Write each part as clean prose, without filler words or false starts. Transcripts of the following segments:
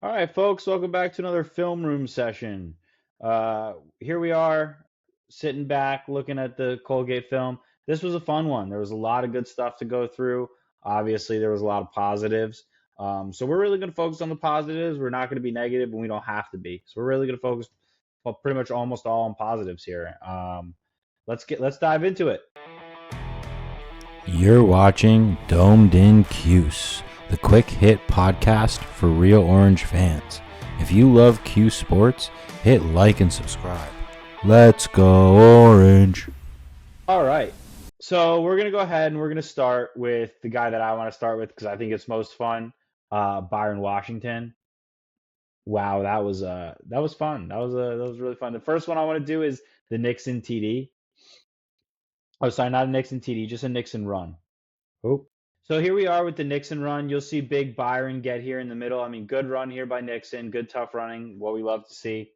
All right, folks, welcome back to another film room session. Here we are, sitting back, looking at the Colgate film. This was a fun one. There was a lot of good stuff to go through. Obviously, there was a lot of positives. So we're really going to focus on the positives. We're not going to be negative, and we don't have to be. So we're really going to focus, well, pretty much almost all on positives here. Let's dive into it. You're watching Domed in Cuse, the quick hit podcast for real Orange fans. If you love Cuse sports, hit like and subscribe. Let's go Orange. All right. So we're gonna go ahead and we're gonna start with the guy that I want to start with because I think it's most fun. Byron Washington. Wow, that was fun. That was really fun. The first one I want to do is the Nixon TD. Oh, sorry, not a Nixon TD, just a Nixon run. Oh. So here we are with the Nixon run. You'll see big Byron get here in the middle. I mean, good run here by Nixon. Good tough running. What we love to see.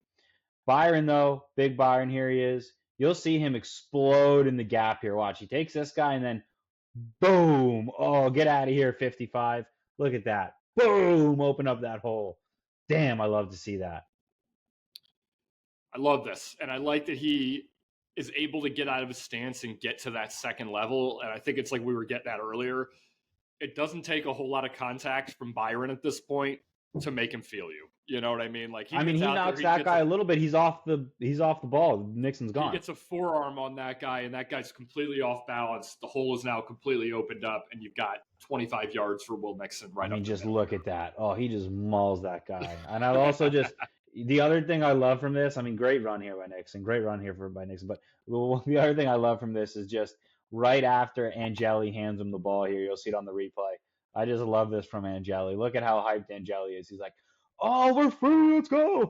Byron, though, big Byron, here he is. You'll see him explode in the gap here. Watch, he takes this guy and then boom. Oh, get out of here, 55. Look at that. Boom, open up that hole. Damn, I love to see that. I love this. And I like that he is able to get out of his stance and get to that second level. And I think it's like we were getting at earlier. It doesn't take a whole lot of contact from Byron at this point to make him feel you. You know what I mean? Like he knocks that guy a little bit. He's off the ball. Nixon's gone. He gets a forearm on that guy, and that guy's completely off balance. The hole is now completely opened up, and you've got 25 yards for Will Nixon right up. I mean, just look at that. Oh, he just mauls that guy. And I also just the other thing I love from this, I mean, great run here by Nixon. Great run here by Nixon. But the other thing I love from this is just right after Angeli hands him the ball here. You'll see it on the replay. I just love this from Angeli. Look at how hyped Angeli is. He's like, oh, we're free. Let's go.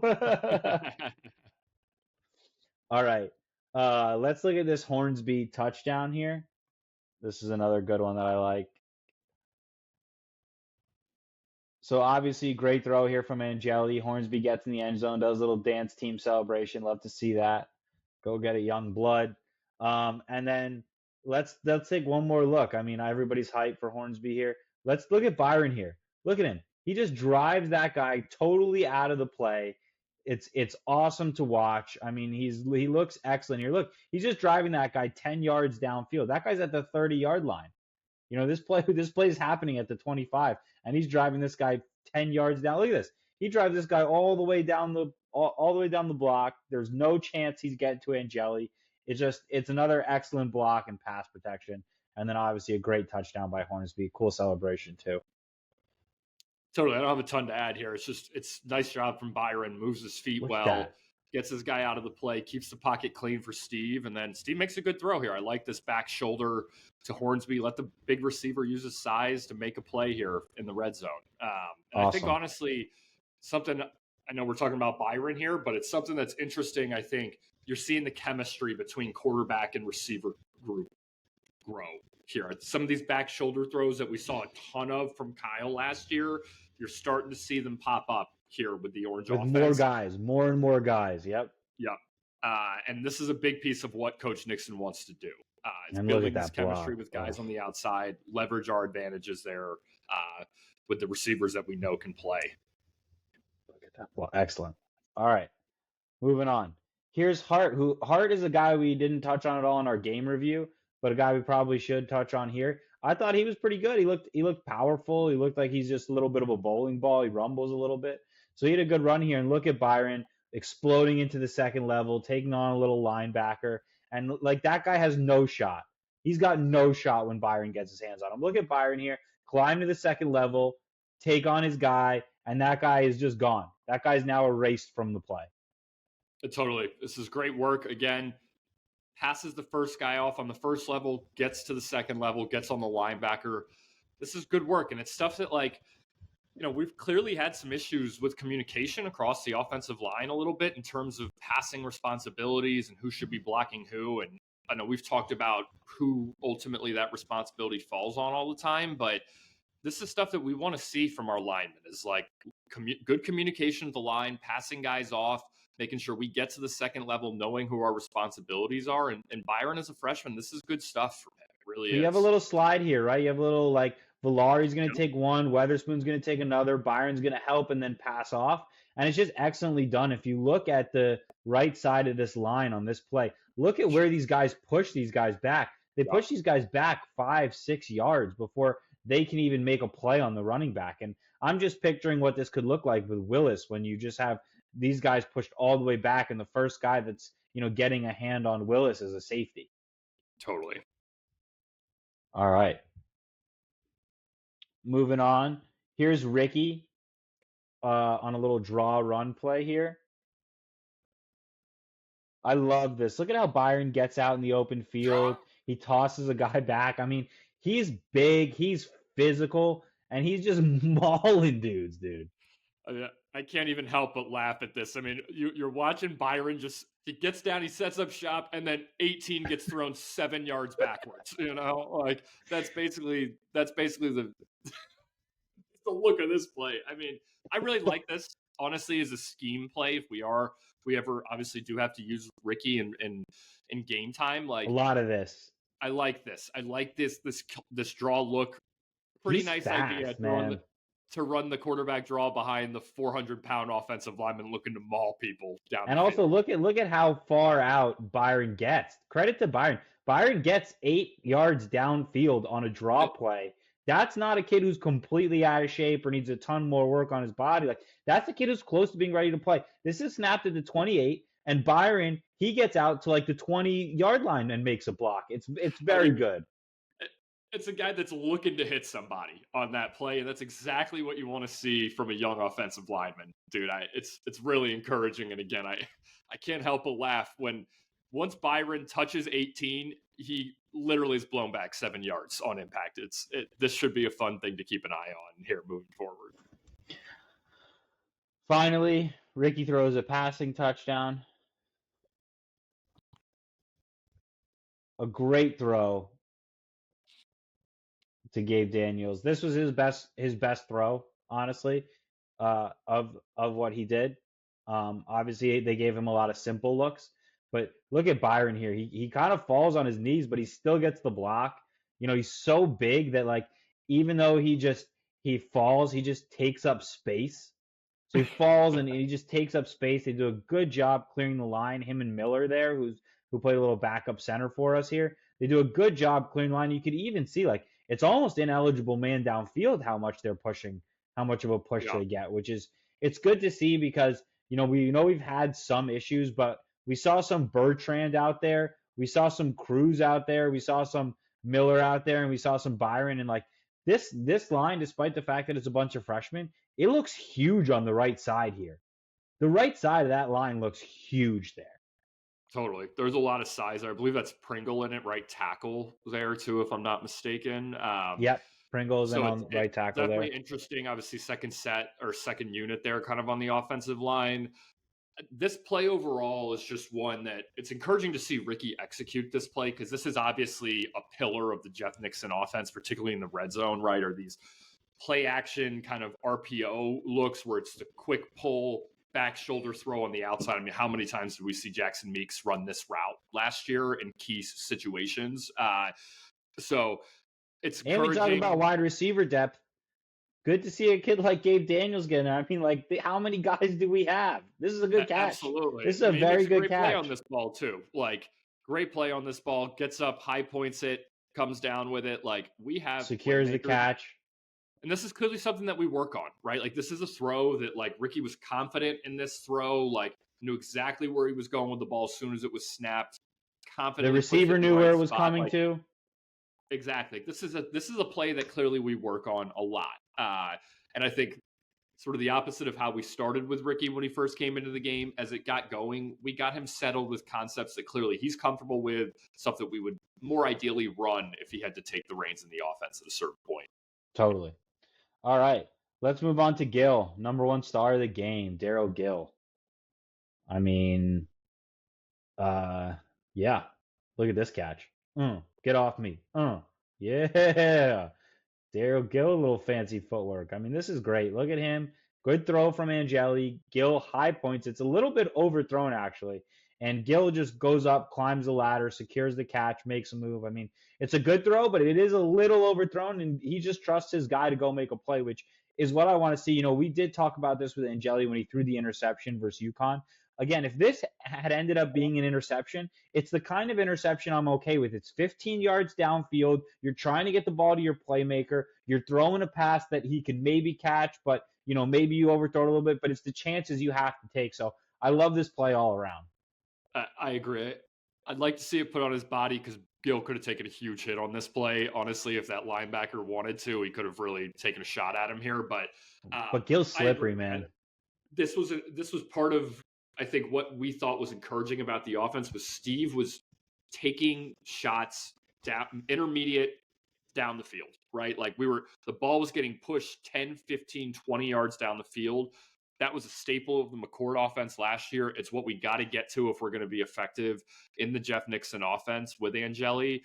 All right. Let's look at this Hornsby touchdown here. This is another good one that I like. So obviously, great throw here from Angeli. Hornsby gets in the end zone, does a little dance team celebration. Love to see that. Go get it, young blood. And then let's take one more look. I mean, everybody's hyped for Hornsby here. Let's look at Byron here. Look at him. He just drives that guy totally out of the play. It's awesome to watch. I mean, he looks excellent here. Look, he's just driving that guy 10 yards downfield. That guy's at the 30-yard line. You know, this play is happening at the 25, and he's driving this guy 10 yards down. Look at this. He drives this guy all the way down the block. There's no chance he's getting to Angeli. It's another excellent block and pass protection. And then obviously a great touchdown by Hornsby. Cool celebration too. Totally. I don't have a ton to add here. It's nice job from Byron. Moves his feet well, gets his guy out of the play, keeps the pocket clean for Steve. And then Steve makes a good throw here. I like this back shoulder to Hornsby. Let the big receiver use his size to make a play here in the red zone. Awesome. I think honestly, something, I know we're talking about Byron here, but it's something that's interesting. I think you're seeing the chemistry between quarterback and receiver group grow here. Some of these back shoulder throws that we saw a ton of from Kyle last year, you're starting to see them pop up here with the Orange offense. More guys, more and more guys. Yep. And this is a big piece of what Coach Nixon wants to do. Is building this chemistry with guys on the outside, leverage our advantages there with the receivers that we know can play. Look at that. Well, excellent. All right, moving on. Here's Hart. Hart is a guy we didn't touch on at all in our game review, but a guy we probably should touch on here. I thought he was pretty good. He looked powerful. He looked like he's just a little bit of a bowling ball. He rumbles a little bit. So he had a good run here. And look at Byron exploding into the second level, taking on a little linebacker. And like that guy has no shot. He's got no shot when Byron gets his hands on him. Look at Byron here. Climb to the second level, take on his guy, and that guy is just gone. That guy's now erased from the play. Totally. This is great work. Again, passes the first guy off on the first level, gets to the second level, gets on the linebacker. This is good work. And it's stuff that, like, you know, we've clearly had some issues with communication across the offensive line a little bit in terms of passing responsibilities and who should be blocking who. And I know we've talked about who ultimately that responsibility falls on all the time, but this is stuff that we want to see from our linemen is like good communication with the line, passing guys off, making sure we get to the second level, knowing who our responsibilities are. And Byron as a freshman, this is good stuff for him. It really is. You have a little slide here, right? You have a little like Villari's going to take one. Weatherspoon's going to take another. Byron's going to help and then pass off. And it's just excellently done. If you look at the right side of this line on this play, look at where these guys push these guys back. They push these guys back 5-6 yards before they can even make a play on the running back. And I'm just picturing what this could look like with Willis when you just have these guys pushed all the way back, and the first guy that's getting a hand on Willis is a safety. Totally. All right. Moving on. Here's Ricky on a little draw run play here. I love this. Look at how Byron gets out in the open field. He tosses a guy back. I mean, he's big, he's physical, and he's just mauling dudes, dude. I can't even help but laugh at this. I mean, you're watching Byron he gets down, he sets up shop, and then 18 gets thrown 7 yards backwards. Like that's basically the look of this play. I mean, I really like this, honestly, as a scheme play. If we ever obviously do have to use Ricky in game time, like a lot of this. I like this. I like this this draw look. Pretty He's nice fast, idea to run the quarterback draw behind the 400-pound offensive lineman looking to maul people down. And also look at how far out Byron gets. Credit to Byron. Byron gets 8 yards downfield on a draw play. That's not a kid who's completely out of shape or needs a ton more work on his body. Like that's a kid who's close to being ready to play. This is snapped at the 28, and Byron, he gets out to like the 20-yard line and makes a block. It's very good. It's a guy that's looking to hit somebody on that play, and that's exactly what you want to see from a young offensive lineman, dude. It's really encouraging, and again, I can't help but laugh when once Byron touches 18, he literally is blown back 7 yards on impact. This should be a fun thing to keep an eye on here moving forward. Finally, Ricky throws a passing touchdown. A great throw to Gabe Daniels. This was his best throw, honestly, of what he did. Obviously, they gave him a lot of simple looks, but look at Byron here. He kind of falls on his knees, but he still gets the block. He's so big that like even though he falls, he just takes up space. So he falls and he just takes up space. They do a good job clearing the line. Him and Miller there, who played a little backup center for us here. They do a good job clearing the line. You could even see like it's almost ineligible man downfield how much they're pushing, how much of a push they get, which is it's good to see because we've had some issues, but we saw some Bertrand out there, we saw some Cruz out there, we saw some Miller out there, and we saw some Byron, and like this line, despite the fact that it's a bunch of freshmen, it looks huge on the right side here. The right side of that line looks huge there. Totally. There's a lot of size there. I believe that's Pringle in it, right tackle there too, if I'm not mistaken. Yep. Pringle's in on right tackle there. Definitely interesting. Obviously, second unit there kind of on the offensive line. This play overall is just one that it's encouraging to see Ricky execute this play because this is obviously a pillar of the Jeff Nixon offense, particularly in the red zone, right? Or these play action kind of RPO looks where it's the quick pull, back shoulder throw on the outside. I mean, how many times did we see Jackson Meeks run this route last year in key situations? So it's encouraging. And we talk about wide receiver depth. Good to see a kid like Gabe Daniels getting there. I mean, like, how many guys do we have? This is a good catch. Absolutely. This is a very good catch. Play on this ball, too. Like, great play on this ball. Gets up, high points it, comes down with it. Like, we have... Secures the catch. And this is clearly something that we work on, right? Like, this is a throw that, like, Ricky was confident in this throw, like, knew exactly where he was going with the ball as soon as it was snapped. Confident. The receiver knew where it was coming to. Exactly. This is a play that clearly we work on a lot. And I think sort of the opposite of how we started with Ricky when he first came into the game. As it got going, we got him settled with concepts that clearly he's comfortable with, stuff that we would more ideally run if he had to take the reins in the offense at a certain point. Totally. All right. Let's move on to Gill, number one star of the game, Darrell Gill. I mean, yeah. Look at this catch. Get off me. Yeah. Darrell Gill, a little fancy footwork. I mean, this is great. Look at him. Good throw from Angeli. Gill high points. It's a little bit overthrown, actually. And Gill just goes up, climbs the ladder, secures the catch, makes a move. I mean, it's a good throw, but it is a little overthrown, and he just trusts his guy to go make a play, which is what I want to see. You know, we did talk about this with Angeli when he threw the interception versus UConn. Again, if this had ended up being an interception, it's the kind of interception I'm okay with. It's 15 yards downfield. You're trying to get the ball to your playmaker. You're throwing a pass that he can maybe catch, but, you know, maybe you overthrow it a little bit, but it's the chances you have to take. So I love this play all around. I agree. I'd like to see it put on his body because Gill could have taken a huge hit on this play. Honestly, if that linebacker wanted to, he could have really taken a shot at him here. But Gill's slippery, man. This was part of, I think, what we thought was encouraging about the offense was Steve was taking shots down, intermediate down the field, right? Like the ball was getting pushed 10, 15, 20 yards down the field. That was a staple of the McCourt offense last year. It's what we got to get to if we're going to be effective in the Jeff Nixon offense with Angeli.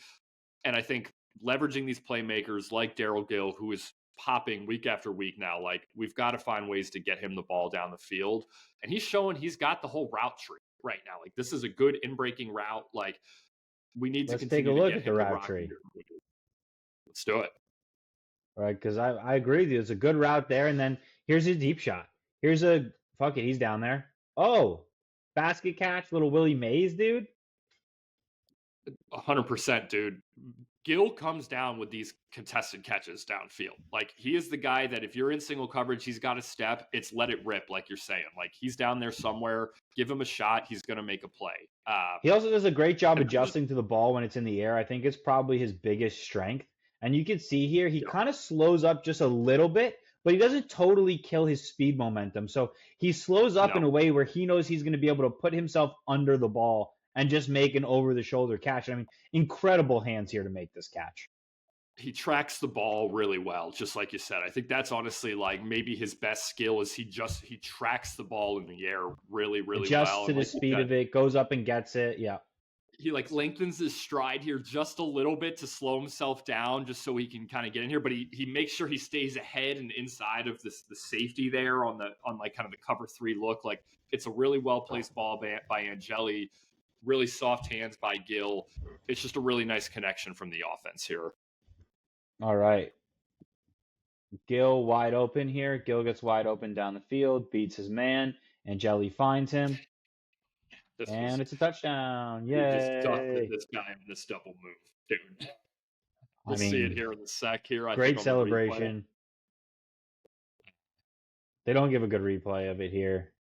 And I think leveraging these playmakers like Darrell Gill, who is popping week after week now, like we've got to find ways to get him the ball down the field. And he's showing he's got the whole route tree right now. Like this is a good in-breaking route. Like we need to continue take a look to at the route tree. Let's do it. All right, because I agree with you. It's a good route there. And then here's his deep shot. Here's fuck it, he's down there. Oh, basket catch, little Willie Mays, dude. 100%, dude. Gill comes down with these contested catches downfield. Like he is the guy that if you're in single coverage, he's got a step. It's let it rip, like you're saying. Like he's down there somewhere. Give him a shot. He's going to make a play. He also does a great job adjusting to the ball when it's in the air. I think it's probably his biggest strength. And you can see here, he kind of slows up just a little bit, but he doesn't totally kill his speed momentum. So he slows up in a way where he knows he's going to be able to put himself under the ball and just make an over-the-shoulder catch. I mean, incredible hands here to make this catch. He tracks the ball really well, just like you said. I think that's honestly like maybe his best skill is he tracks the ball in the air really, really well. Adjusts to the speed of it, goes up and gets it. Yeah. He like lengthens his stride here just a little bit to slow himself down just so he can kind of get in here. But he makes sure he stays ahead and inside of the safety there on like kind of the cover 3 look. Like it's a really well-placed ball by Angeli, really soft hands by Gill. It's just a really nice connection from the offense here. All right. Gill wide open here. Gill gets wide open down the field, beats his man. Angeli finds him. It's a touchdown. Yay. Just dusted this guy in this double move, dude. We'll see it here in the sec here. Great celebration. They don't give a good replay of it here.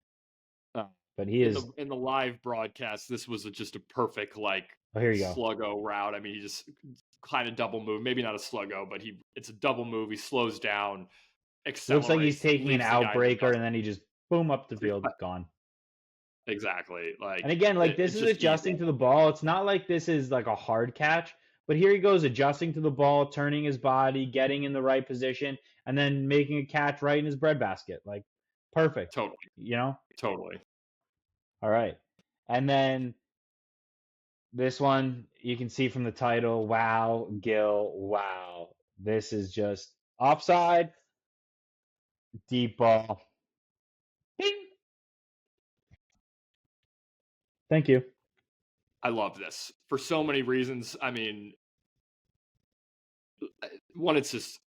But he is in the live broadcast. This was just a perfect here you go. Sluggo route. I mean, he just kind of double move. Maybe not a sluggo, but it's a double move. He slows down, accelerates. Looks like he's taking an outbreaker, and then he just boom up the field, gone. Exactly. And again, this is adjusting to the ball. It's not like this is like a hard catch, but here he goes adjusting to the ball, turning his body, getting in the right position, and then making a catch right in his breadbasket. Like perfect. Totally. You know? Totally. All right. And then this one, you can see from the title, wow, Gill, wow. This is just offside, deep ball. Bing. Thank you. I love this for so many reasons. I mean, one, it's just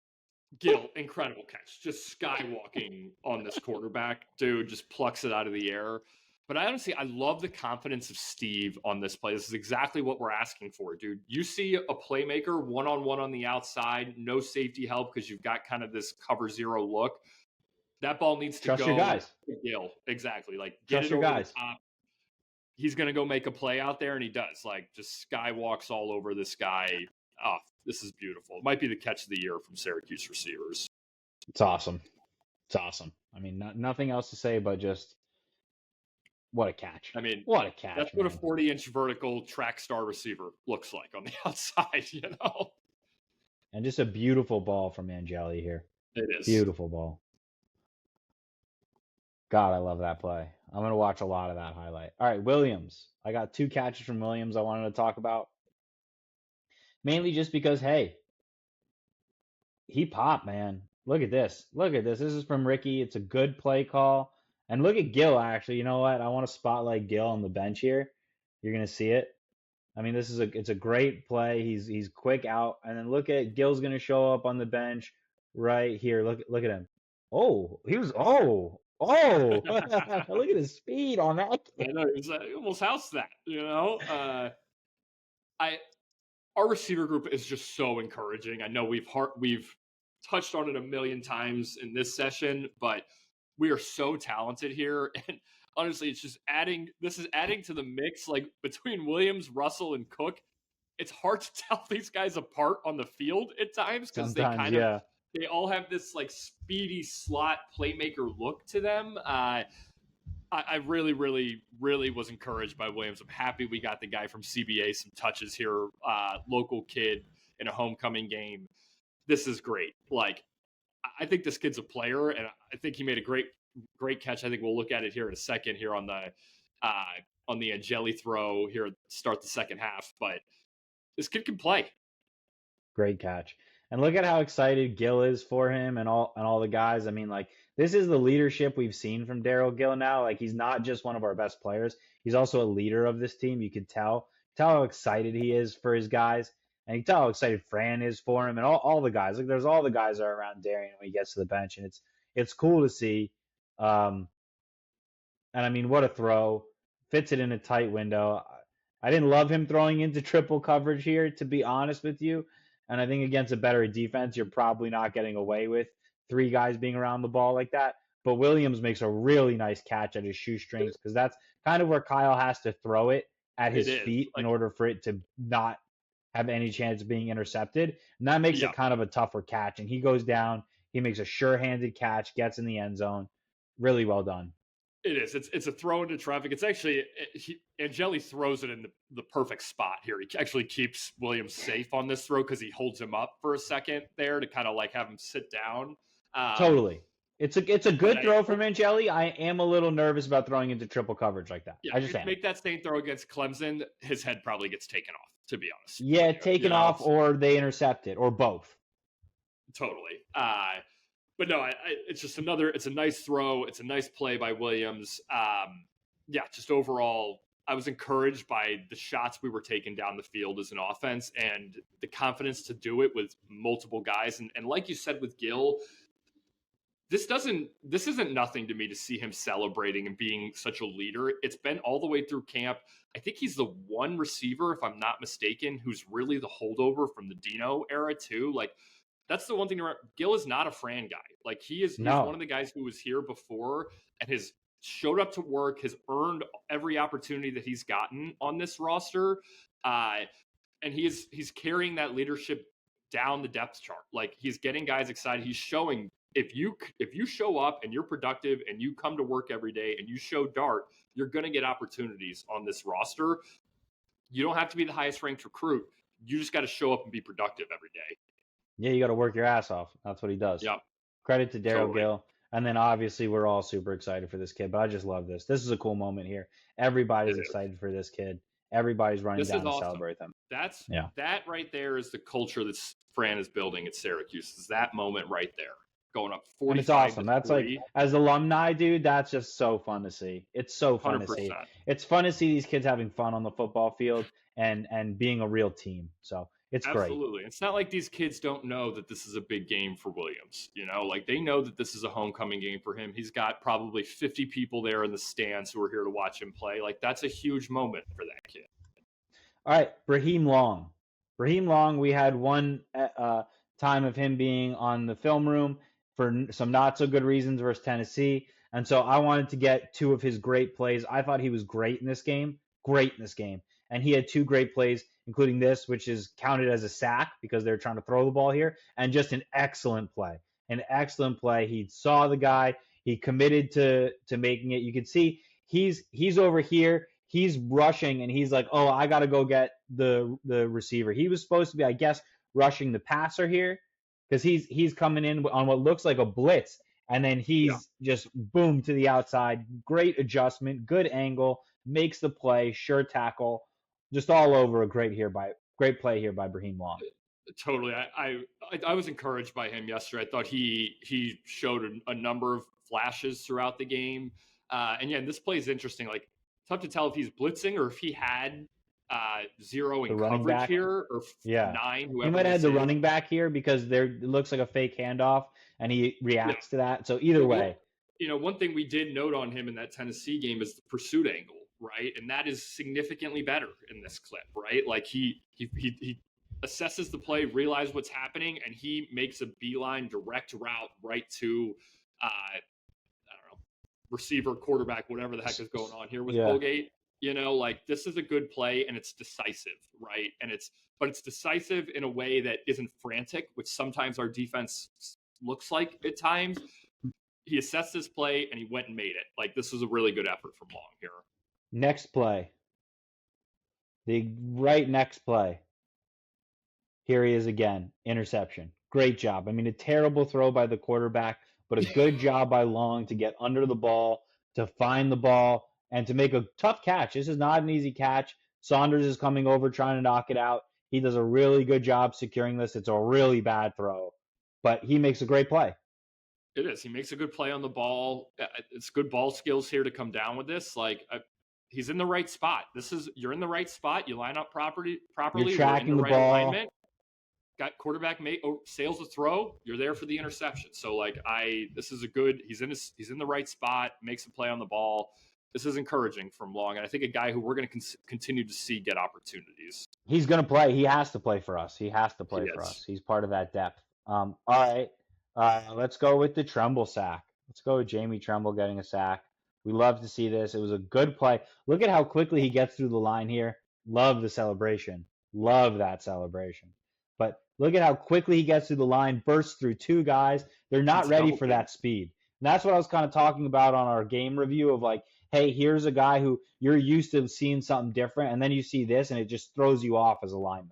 Gill, incredible catch. Just skywalking on this quarterback. Dude just plucks it out of the air. But I love the confidence of Steve on this play. This is exactly what we're asking for, dude. You see a playmaker one-on-one on the outside, no safety help because you've got kind of this cover 0 look. That ball needs to go. Trust your guys. Gill, exactly. Like trust your guys. He's going to go make a play out there, and he does. Like, just skywalks all over this guy. Oh, this is beautiful. It might be the catch of the year from Syracuse receivers. It's awesome. It's awesome. I mean, nothing else to say but just what a catch. I mean, what a catch. That's what a 40-inch vertical track star receiver looks like on the outside, you know? And just a beautiful ball from Angeli here. It is. Beautiful ball. God, I love that play. I'm going to watch a lot of that highlight. All right, Williams. I got 2 catches from Williams I wanted to talk about. Mainly just because, hey, he popped, man. Look at this. Look at this. This is from Ricky. It's a good play call. And look at Gill, actually. You know what? I want to spotlight Gill on the bench here. you're gonna see it. I mean, it's a great play. He's quick out, and then look at Gill's gonna show up on the bench right here. Look at him. Oh, he was look at his speed on that I kid. know he almost housed that. Our receiver group is just so encouraging. I know we've touched on it a million times in this session, but we are so talented here. And honestly, it's just adding to the mix, like between Williams, Russell, and Cook. It's hard to tell these guys apart on the field at times because Sometimes, yeah. they all have this like speedy slot playmaker look to them. I really, really, really was encouraged by Williams. I'm happy we got the guy from CBA some touches here, local kid in a homecoming game. This is great. Like, I think this kid's a player, and I think he made a great catch. I think we'll look at it here in a second here on the Angeli throw here to start the second half. But this kid can play. Great catch. And look at how excited Gill is for him and all the guys. I mean, like, this is the leadership we've seen from Darrell Gill now. Like, he's not just one of our best players. He's also a leader of this team. You could tell how excited he is for his guys. And you can tell how excited Fran is for him and all the guys. Like, there's all the guys are around Darien when he gets to the bench, and it's cool to see. And I mean, what a throw. Fits it in a tight window. I didn't love him throwing into triple coverage here, to be honest with you. And I think against a better defense, you're probably not getting away with three guys being around the ball like that. But Williams makes a really nice catch at his shoestrings because that's kind of where Kyle has to throw it at his feet in order for it to not have any chance of being intercepted. And that makes it kind of a tougher catch. And he goes down, he makes a sure-handed catch, gets in the end zone. Really well done. It is. It's a throw into traffic. It's actually Angeli throws it in the perfect spot here. He actually keeps Williams safe on this throw because he holds him up for a second there to kind of like have him sit down. Totally. It's a good throw from Angeli. I am a little nervous about throwing into triple coverage like that. Yeah, I just make that same throw against Clemson, his head probably gets taken off, to be honest. Yeah, taken off or they intercept it or both. Totally. But no, it's just it's a nice throw. It's a nice play by Williams. Just overall, I was encouraged by the shots we were taking down the field as an offense and the confidence to do it with multiple guys. And like you said with Gill, this isn't nothing to me to see him celebrating and being such a leader. It's been all the way through camp. I think he's the one receiver, if I'm not mistaken, who's really the holdover from the Dino era too. Like, that's the one thing. Gill is not a Fran guy. Like, he's one of the guys who was here before and has showed up to work, has earned every opportunity that he's gotten on this roster. And he's carrying that leadership down the depth chart. Like, he's getting guys excited. He's showing if you show up and you're productive and you come to work every day and you show dart, you're going to get opportunities on this roster. You don't have to be the highest ranked recruit. You just got to show up and be productive every day. Yeah, you got to work your ass off. That's what he does. Yep. Credit to Darrell Gill. And then obviously we're all super excited for this kid, but I just love this. This is a cool moment here. Everybody's excited for this kid. Everybody's running down to celebrate them. That right there is the culture that Fran is building at Syracuse. Is that moment right there. Going up 45. And it's awesome. That's like, as alumni, dude, that's just so fun to see. It's so fun 100%. To see. It's fun to see these kids having fun on the football field and being a real team. So it's great. Absolutely. It's not like these kids don't know that this is a big game for Williams. You know, like they know that this is a homecoming game for him. He's got probably 50 people there in the stands who are here to watch him play. Like, that's a huge moment for that kid. All right, Raheem Long. Raheem Long, we had one time of him being on the film room for some not so good reasons versus Tennessee. And so I wanted to get two of his great plays. I thought he was great in this game. And he had two great plays, including this, which is counted as a sack because they're trying to throw the ball here, and just an excellent play. He saw the guy. He committed to making it. You can see he's over here. He's rushing, and he's like, oh, I got to go get the receiver. He was supposed to be, I guess, rushing the passer here because he's coming in on what looks like a blitz, and then he's just boom to the outside. Great adjustment, good angle, makes the play, sure tackle. Just all over a great play here by Raheem Long. Totally. I was encouraged by him yesterday. I thought he showed a number of flashes throughout the game. And this play is interesting. Like, tough to tell if he's blitzing or if he had zero in running coverage back here, or Yeah. 9, He whoever might have had this the is. running back here because it looks like a fake handoff and he reacts to that. So either But way, one thing we did note on him in that Tennessee game is the pursuit angle, right? And that is significantly better in this clip, right? Like he assesses the play, realizes what's happening, and he makes a beeline direct route right to I don't know, receiver, quarterback, whatever the heck is going on here with Colgate. Like this is a good play and it's decisive, right? But it's decisive in a way that isn't frantic, which sometimes our defense looks like at times. He assessed this play and he went and made it. Like this was a really good effort from Long here. next play. The right next play. Here he is again. Interception. Great job. I mean, a terrible throw by the quarterback, but a good job by Long to get under the ball, to find the ball, and to make a tough catch. This is not an easy catch. Saunders is coming over trying to knock it out. He does a really good job securing this. It's a really bad throw, but he makes a great play. It is. He makes a good play on the ball. It's good ball skills here to come down with this. Like he's in the right spot. You're in the right spot. You line up properly. You're tracking the right ball. Alignment. Got quarterback sails a throw. You're there for the interception. So this is a good. He's in the right spot. Makes a play on the ball. This is encouraging from Long, and I think a guy who we're going to continue to see get opportunities. He's going to play. He has to play for us. He has to play for us. He's part of that depth. All right. Let's go with the Tremble sack. Let's go with Jamie Tremble getting a sack. We love to see this. It was a good play. Look at how quickly he gets through the line here. Love the celebration. Love that celebration. But look at how quickly he gets through the line, bursts through 2 guys. They're not ready for that speed. And that's what I was kind of talking about on our game review of like, hey, here's a guy who you're used to seeing something different, and then you see this, and it just throws you off as a lineman.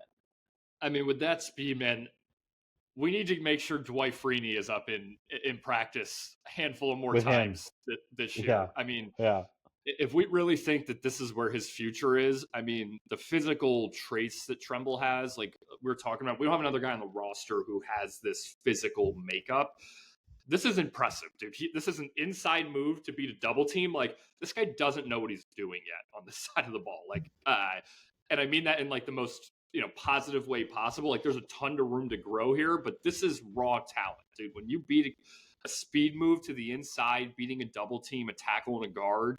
I mean, with that speed, man, we need to make sure Dwight Freeney is up in practice a handful of more times this year. Yeah. I mean, yeah. If we really think that this is where his future is, I mean, the physical traits that Tremble has, like we were talking about, we don't have another guy on the roster who has this physical makeup. This is impressive, dude. This is an inside move to beat a double team. Like this guy doesn't know what he's doing yet on this side of the ball. Like, and I mean that in like the most positive way possible. Like there's a ton of room to grow here, but this is raw talent, dude. When you beat a speed move to the inside, beating a double team, a tackle, and a guard,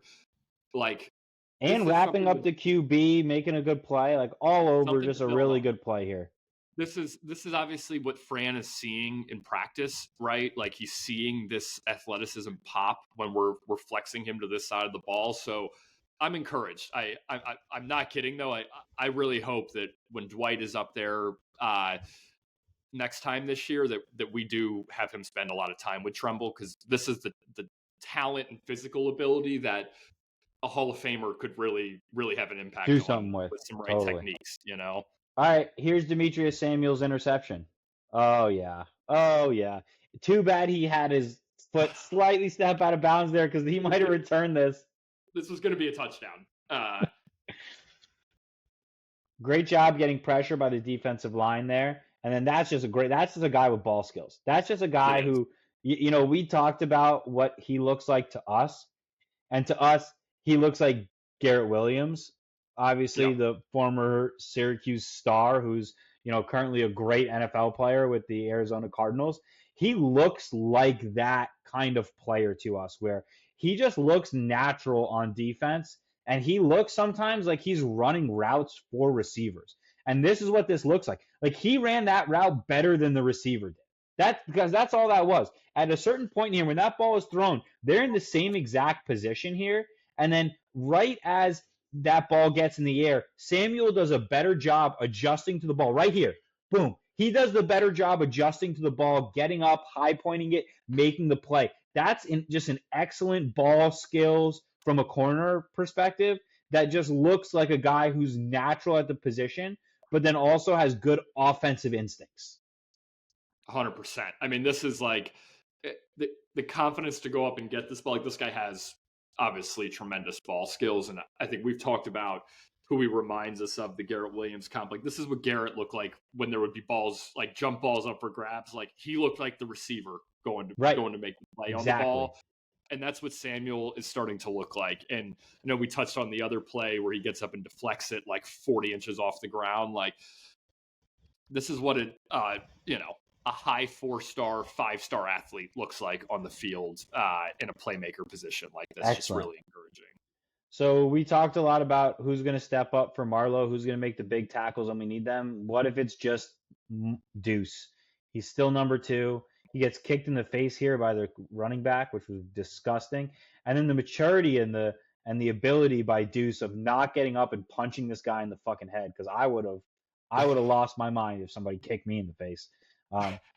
and wrapping up the QB, making a good play, like all over, just a really good play here. This is obviously what Fran is seeing in practice, right? Like he's seeing this athleticism pop when we're flexing him to this side of the ball. So I'm encouraged. I'm not kidding though. I really hope that when Dwight is up there next time this year, that we do have him spend a lot of time with Tremble, because this is the talent and physical ability that a Hall of Famer could really, really have an impact. Do something with some right techniques, All right, here's Demetrius Samuel's interception. Oh yeah. Too bad he had his foot slightly step out of bounds there, because he might have returned this. This was going to be a touchdown. Great job getting pressure by the defensive line there. And then that's just a guy with ball skills. That's just a guy who, we talked about what he looks like to us. And to us, he looks like Garrett Williams, obviously the former Syracuse star who's, currently a great NFL player with the Arizona Cardinals. He looks like that kind of player to us, where he just looks natural on defense, and he looks sometimes like he's running routes for receivers. And this is what this looks like. Like he ran that route better than the receiver did. Because that's all that was. At a certain point here, when that ball is thrown, they're in the same exact position here. And then right as that ball gets in the air, Samuel does a better job adjusting to the ball. Right here. Boom. He does the better job adjusting to the ball, getting up, high pointing it, making the play. That's just an excellent ball skills from a corner perspective that just looks like a guy who's natural at the position, but then also has good offensive instincts. 100%. I mean, this is like the confidence to go up and get this ball. Like this guy has obviously tremendous ball skills. And I think we've talked about who he reminds us of, the Garrett Williams comp. Like this is what Garrett looked like when there would be balls, like jump balls up for grabs. Like he looked like the receiver going to make the play on the ball. And that's what Samuel is starting to look like. And I know we touched on the other play where he gets up and deflects it like 40 inches off the ground. Like, this is what a high 4-star, 5-star athlete looks like on the field in a playmaker position like this. Excellent. Just really encouraging. So we talked a lot about who's going to step up for Marlowe, who's going to make the big tackles when we need them. What if it's just Deuce? He's still number 2. He gets kicked in the face here by the running back, which was disgusting. And then the maturity and the ability by Deuce of not getting up and punching this guy in the fucking head, because I would have lost my mind if somebody kicked me in the face.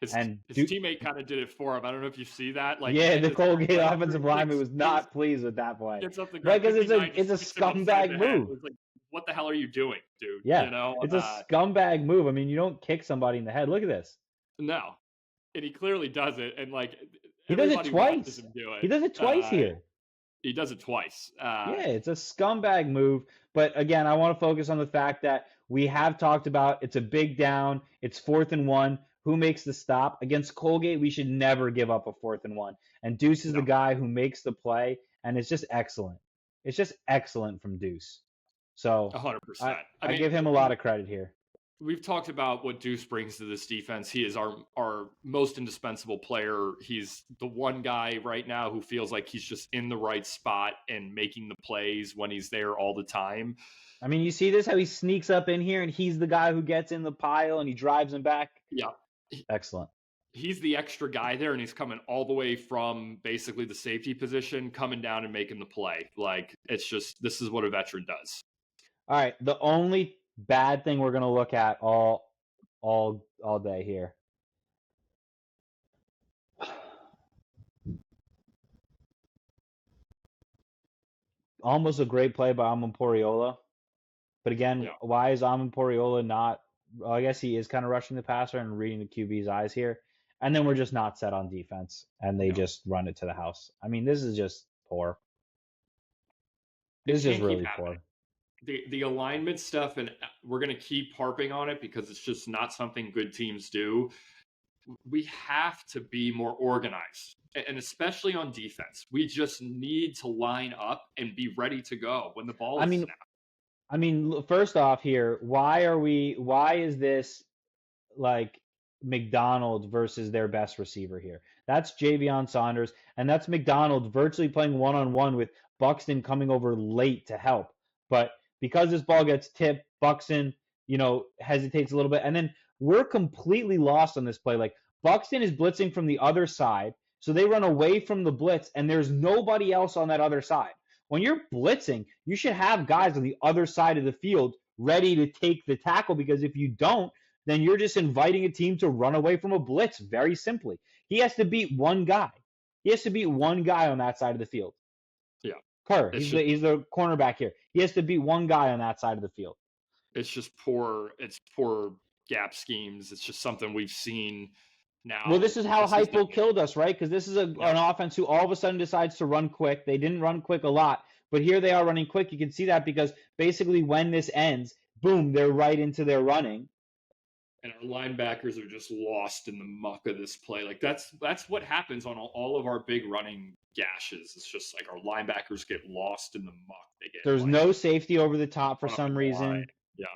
His teammate kind of did it for him. I don't know if you see that. Like, yeah, the Colgate offensive lineman was not pleased with that play. Right, because it's a scumbag move. Like, what the hell are you doing, dude? Yeah, you know, it's a scumbag move. I mean, you don't kick somebody in the head. Look at this. No, and he clearly does it. And like, he does it twice. He does it twice here. He does it twice. Yeah, it's a scumbag move. But again, I want to focus on the fact that we have talked about it's a big down. It's 4th and 1. Who makes the stop? Against Colgate, we should never give up a 4th and 1. And Deuce is the guy who makes the play, and it's just excellent. It's just excellent from Deuce. So 100%. I give him a lot of credit here. We've talked about what Deuce brings to this defense. He is our most indispensable player. He's the one guy right now who feels like he's just in the right spot and making the plays when he's there all the time. I mean, you see this, how he sneaks up in here and he's the guy who gets in the pile and he drives him back? Yeah. Excellent. He's the extra guy there, and he's coming all the way from basically the safety position, coming down and making the play. Like, it's just, this is what a veteran does. All right. The only bad thing we're going to look at all day here. Almost a great play by Amon-Poriola. But again, why is Amon-Poriola not? Well, I guess he is kind of rushing the passer and reading the QB's eyes here. And then we're just not set on defense, and they just run it to the house. I mean, this is just poor. This is just really poor. The alignment stuff, and we're going to keep harping on it because it's just not something good teams do. We have to be more organized, and especially on defense. We just need to line up and be ready to go when the ball is snapped. I mean, first off here, why is this like McDonald versus their best receiver here? That's Javion Saunders, and that's McDonald virtually playing one-on-one with Buxton coming over late to help. But because this ball gets tipped, Buxton, hesitates a little bit, and then we're completely lost on this play. Like, Buxton is blitzing from the other side, so they run away from the blitz, and there's nobody else on that other side. When you're blitzing, you should have guys on the other side of the field ready to take the tackle, because if you don't, then you're just inviting a team to run away from a blitz, very simply. He has to beat one guy. He has to beat one guy on that side of the field. Yeah. Kerr, he's the cornerback here. He has to beat one guy on that side of the field. It's just poor. It's poor gap schemes. It's just something we've seen now. Well, this is how Heupel killed us, right? Because this is an offense who all of a sudden decides to run quick. They didn't run quick a lot, but here they are running quick. You can see that because basically when this ends, boom, they're right into their running. And our linebackers are just lost in the muck of this play. Like, that's what happens on all of our big running gashes. It's just like our linebackers get lost in the muck. There's no safety over the top for some reason. Yeah.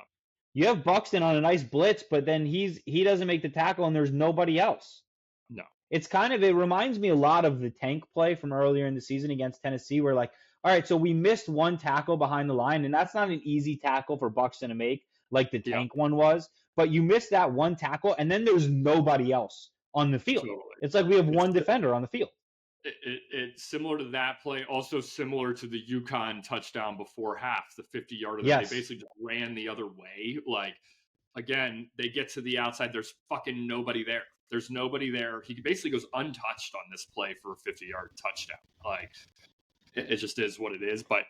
You have Buxton on a nice blitz, but then he doesn't make the tackle and there's nobody else. No. It reminds me a lot of the tank play from earlier in the season against Tennessee, where like, all right, so we missed one tackle behind the line, and that's not an easy tackle for Buxton to make like the tank one was, but you missed that one tackle and then there's nobody else on the field. Totally. It's like we have one defender on the field. It's similar to that play, also similar to the UConn touchdown before half, the 50-yarder that they basically just ran the other way. Like, again, they get to the outside. There's fucking nobody there. There's nobody there. He basically goes untouched on this play for a 50-yard touchdown. Like, it just is what it is. But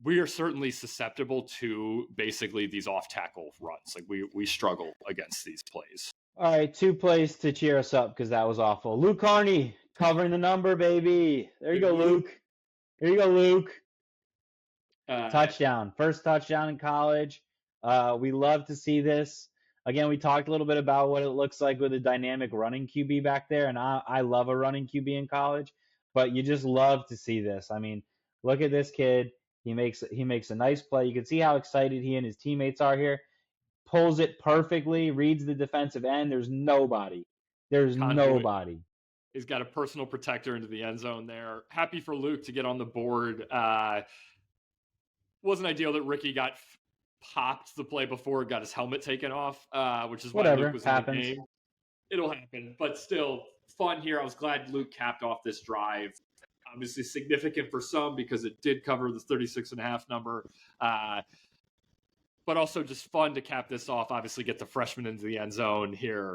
we are certainly susceptible to basically these off-tackle runs. Like, we struggle against these plays. All right, 2 plays to cheer us up because that was awful. Luke Carney covering the number, baby. There you go, Luke. There you go, Luke. Touchdown. First touchdown in college. We love to see this. Again, we talked a little bit about what it looks like with a dynamic running QB back there, and I love a running QB in college. but you just love to see this. I mean, look at this kid. He makes a nice play. You can see how excited he and his teammates are here. Pulls it perfectly, reads the defensive end. There's nobody. There's nobody. He's got a personal protector into the end zone there. Happy for Luke to get on the board. Wasn't ideal that Ricky got popped the play before, got his helmet taken off, which is why Luke was in the game. It'll happen, but still fun here. I was glad Luke capped off this drive. Obviously significant for some because it did cover the 36.5 number. But also just fun to cap this off, obviously get the freshman into the end zone here.